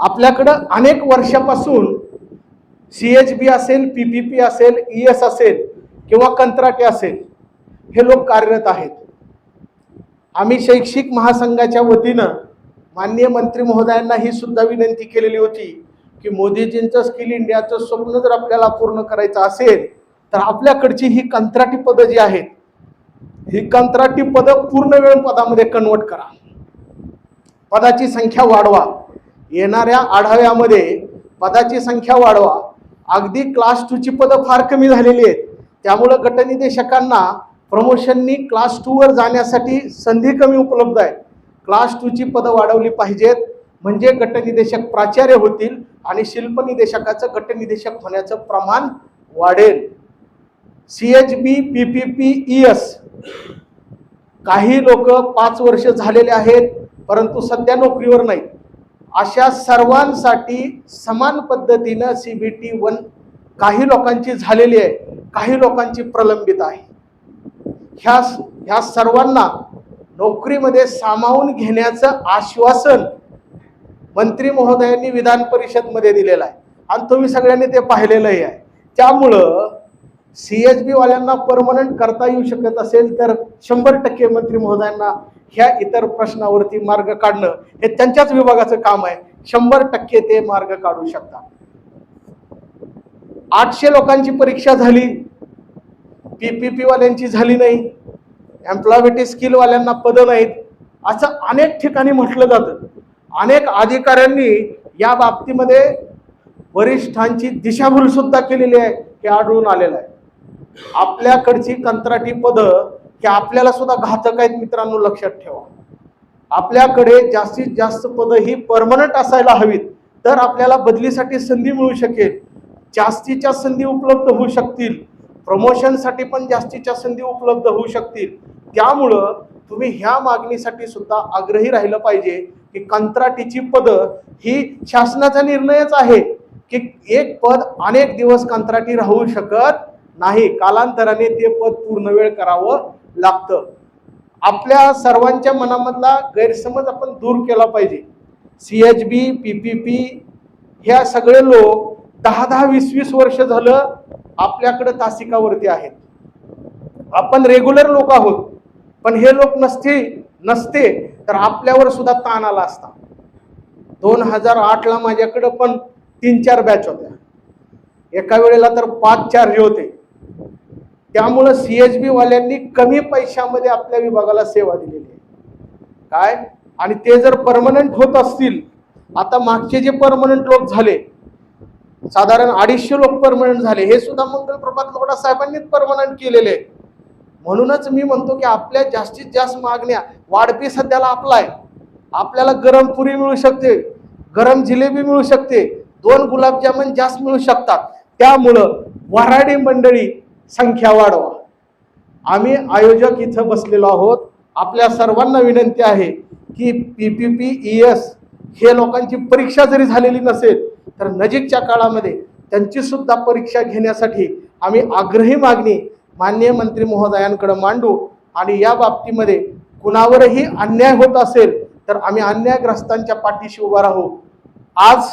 आपल्याकडं अनेक वर्षापासून CHB असेल, PPP असेल, ES असेल किंवा कंत्राटी असेल, हे लोक कार्यरत आहेत. आम्ही शैक्षिक महासंघाच्या वतीनं माननीय मंत्री महोदयांना ही सुद्धा विनंती केलेली होती की मोदीजींचं स्किल इंडियाचं स्वप्न जर आपल्याला पूर्ण करायचं असेल तर आपल्याकडची ही कंत्राटी पदं जी आहेत, ही कंत्राटी पदं पूर्ण वेळ पदामध्ये कन्वर्ट करा. पदाची संख्या वाढवा. येणाऱ्या आढाव्यामध्ये पदाची संख्या वाढवा. अगदी क्लास 2 ची पदं फार कमी झालेली आहेत. त्यामुळे गटनिदेशकांना प्रमोशननी क्लास 2 वर जाण्यासाठी संधी कमी उपलब्ध आहे. क्लास 2 ची पदं वाढवली पाहिजेत, म्हणजे गटनिदेशक प्राचार्य होतील आणि शिल्पनिदेशकाचं गटनिदेशक होण्याचं प्रमाण वाढेल. CHB, PPP, ES काही लोक 5 वर्ष झालेले आहेत परंतु सध्या नोकरीवर नाहीत. अशा सर्वांसाठी समान पद्धतीनं CBT 1 काही लोकांची झालेली आहे, काही लोकांची प्रलंबित आहे. ह्या सर्वांना नोकरीमध्ये सामावून घेण्याचं आश्वासन मंत्री महोदयांनी विधान परिषद मध्ये दिलेलं आहे आणि तुम्ही सगळ्यांनी ते पाहिलेलंही आहे. त्यामुळं CHB वाल्यांना परमनंट करता येऊ शकत असेल तर 100% मंत्री महोदयांना ह्या इतर प्रश्नावरती मार्ग काढणं हे त्यांच्याच विभागाचं काम आहे. 100% ते मार्ग काढू शकतात. 800 लोकांची परीक्षा झाली, PPP वाल्यांची झाली नाही, एम्प्लॉयबिलिटी स्किल वाल्यांना पदं नाहीत, असं अनेक ठिकाणी म्हटलं जातं. अनेक अधिकाऱ्यांनी या बाबतीमध्ये वरिष्ठांची दिशाभूल सुद्धा केलेली आहे, हे आढळून आलेलं आहे. आपल्याकडची कंत्राटी पदं की आपल्याला सुद्धा घातक आहेत मित्रांनो, लक्षात ठेवा. आपल्याकडे जास्तीत जास्त पदं ही परमनंट असायला हवीत, तर आपल्याला बदलीसाठी संधी मिळू शकेल, जास्तीच्या संधी उपलब्ध होऊ शकतील, प्रमोशनसाठी पण जास्तीच्या संधी उपलब्ध होऊ शकतील. त्यामुळं तुम्ही ह्या मागणीसाठी सुद्धा आग्रही राहिलं पाहिजे की कंत्राटीची पदं ही शासनाचा निर्णयच आहे की एक पद अनेक दिवस कंत्राटी राहू शकत नाही, कालांतराने ते पद पूर्ण वेळ करावं लागतं. आपल्या सर्वांच्या मनामधला गैरसमज आपण दूर केला पाहिजे. CHB, PPP ह्या सगळे लोक 10-10, 20-20 वर्ष झालं आपल्याकडे तासिकावरती आहेत. आपण रेग्युलर लोक आहोत, पण हे लोक नसते तर आपल्यावर सुद्धा ताण आला असता. 2008 ला माझ्याकडे पण 3-4 बॅच होत्या, एका वेळेला तर 5-4 हे होते. त्यामुळे CHB वाल्यांनी कमी पैशामध्ये आपल्या विभागाला सेवा दिलेली आहे. काय आणि ते जर परमनंट होत असतील, आता मागचे जे परमनंट लोक झाले साधारण 250 लोक परमनंट झाले, हे सुद्धा मंगल प्रभात लोढा साहेबांनीच परमनंट केलेले. म्हणूनच मी म्हणतो की आपल्या जास्तीत जास्त मागण्या, वाढपी सध्याला आपला आहे, आपल्याला गरम पुरी मिळू शकते, गरम जिलेबी मिळू शकते, 2 गुलाबजामुन जास्त मिळू शकतात. त्यामुळं वऱ्हाडी मंडळी संख्या वाढवा. आम्ही आयोजक इथं बसलेलो आहोत. आपल्या सर्वांना विनंती आहे की PPP, ES हे लोकांची परीक्षा जरी झालेली नसेल तर नजीकच्या काळामध्ये त्यांची सुद्धा परीक्षा घेण्यासाठी आम्ही आग्रही मागणी माननीय मंत्री महोदयांकडे मांडू आणि या बाबतीमध्ये कुणावरही अन्याय होत असेल तर आम्ही अन्यायग्रस्तांच्या पाठीशी उभा राहू. आज